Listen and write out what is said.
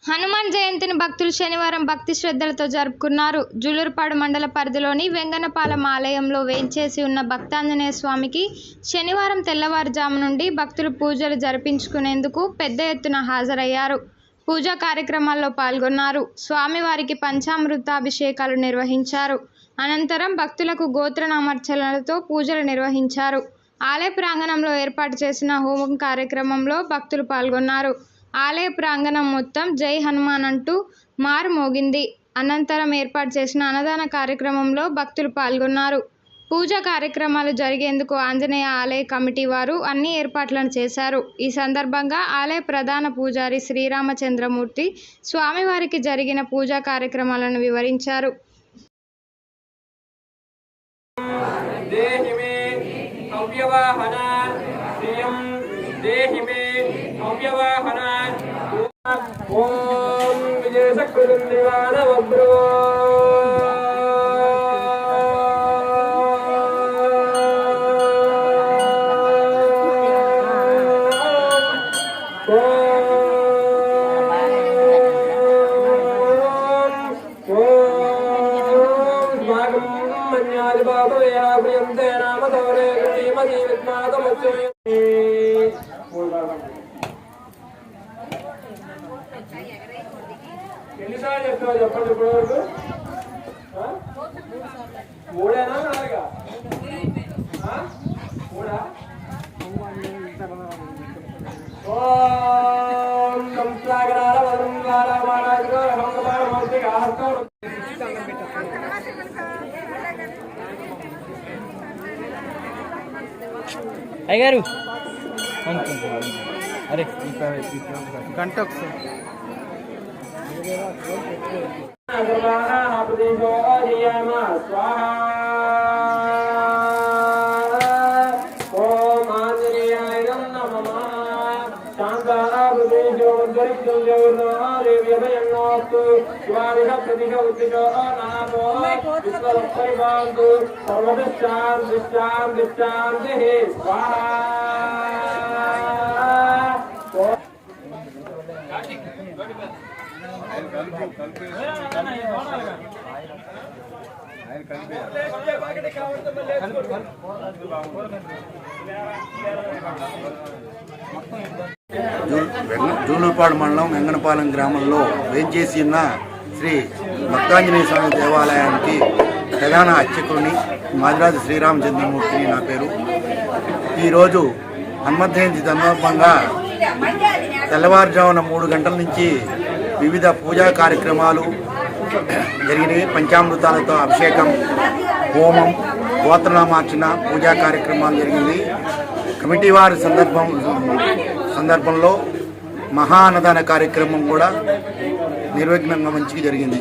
హనుమాన్ జయంతిని భక్తులు శనివారం భక్తి శ్రద్ధలతో జరుపుకున్నారు. జూలూరుపాడు మండల పరిధిలోని వెంగనపాలెం ఆలయంలో వేంచేసి ఉన్న భక్తాంజనేయ స్వామికి శనివారం తెల్లవారుజాము నుండి భక్తులు పూజలు జరిపించుకునేందుకు పెద్ద ఎత్తున హాజరయ్యారు. పూజా కార్యక్రమాల్లో పాల్గొన్నారు. స్వామివారికి పంచామృతాభిషేకాలు నిర్వహించారు. అనంతరం భక్తులకు గోత్రనామార్చనలతో పూజలు నిర్వహించారు. ఆలయ ప్రాంగణంలో ఏర్పాటు చేసిన హోమం కార్యక్రమంలో భక్తులు పాల్గొన్నారు. ఆలయ ప్రాంగణం మొత్తం జై హనుమాన్ అంటూ మారుమోగింది. అనంతరం ఏర్పాటు చేసిన అన్నదాన కార్యక్రమంలో భక్తులు పాల్గొన్నారు. పూజా కార్యక్రమాలు జరిగేందుకు ఆంజనేయ ఆలయ కమిటీ వారు అన్ని ఏర్పాట్లను చేశారు. ఈ సందర్భంగా ఆలయ ప్రధాన పూజారి శ్రీరామచంద్రమూర్తి స్వామివారికి జరిగిన పూజా కార్యక్రమాలను వివరించారు. ఓం విజయశక్రుదివాన వబ్రో మన్యాది బాబయా ప్రియంతే నామ తోరే శ్రీమతి విద్మాతమస్య ఎన్నిసార్లు చెప్తావు చెప్పండి ఇప్పటివరకు? మూడేనా నాలుగా? మూడా? ఓం కంసాగరాల వరుణాల మహారాజు హంసపారమూర్తి ఆహర్తం అయ్యారు అరే గంట ఒకసారి ఓం ఆంజనేయాయ నమః శాంతాభృతేజో జూలూరుపాడు మండలం వెంగనపాలెం గ్రామంలో వేంచేసి ఉన్న శ్రీ భక్తాంజనేయ స్వామి దేవాలయానికి ప్రధాన అర్చకుడిని మాదిరాజు శ్రీరామచంద్రమూర్తిని నా పేరు. ఈరోజు హనుమత్ జయంతి సందర్భంగా తెల్లవారుజామున 3 గంటల నుంచి వివిధ పూజా కార్యక్రమాలు జరిగినవి. పంచామృతాలతో అభిషేకం, హోమం, గోత్రనామార్చన పూజా కార్యక్రమాలు జరిగింది. కమిటీ వారి సందర్భంలో మహా అన్నదాన కార్యక్రమం కూడా నిర్విఘ్నంగా మంచిగా జరిగింది.